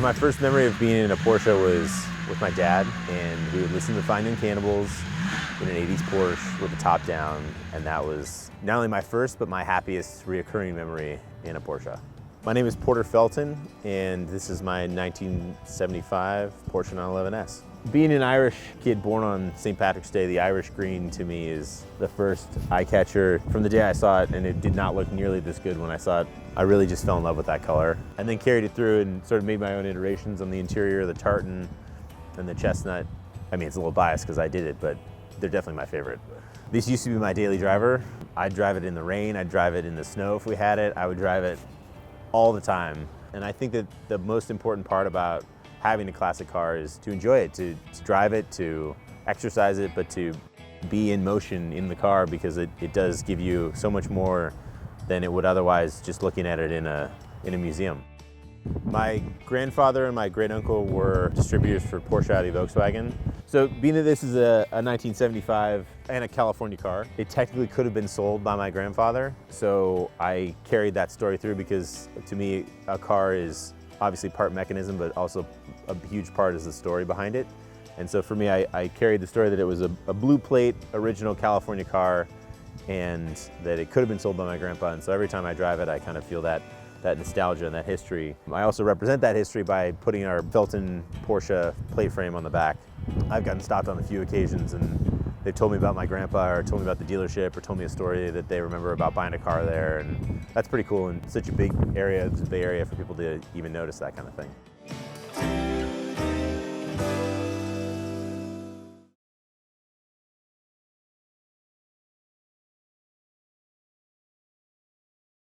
So my first memory of being in a Porsche was with my dad, and we would listen to Finding Cannibals in an 80s Porsche with the top down, and that was not only my first, but my happiest reoccurring memory in a Porsche. My name is Porter Felton, and this is my 1975 Porsche 911S. Being an Irish kid born on St. Patrick's Day, the Irish green to me is the first eye catcher from the day I saw it, and it did not look nearly this good when I saw it. I really just fell in love with that color, and then carried it through and sort of made my own iterations on the interior, the tartan and the chestnut. I mean, it's a little biased because I did it, but they're definitely my favorite. This used to be my daily driver. I'd drive it in the rain, I'd drive it in the snow if we had it. I would drive it all the time. And I think that the most important part about having a classic car is to enjoy it, to drive it, to exercise it, but to be in motion in the car, because it does give you so much more than it would otherwise just looking at it in a museum. My grandfather and my great uncle were distributors for Porsche, Audi, Volkswagen. So being that this is a 1975 and a California car, it technically could have been sold by my grandfather. So I carried that story through, because to me, a car is obviously part mechanism, but also a huge part is the story behind it. And so for me, I carried the story that it was a blue plate, original California car, and that it could have been sold by my grandpa. And so every time I drive it, I kind of feel that nostalgia and that history. I also represent that history by putting our Felton Porsche plate frame on the back. I've gotten stopped on a few occasions, and they've told me about my grandpa, or told me about the dealership, or told me a story that they remember about buying a car there, and that's pretty cool in such a big area. It's a Bay Area for people to even notice that kind of thing.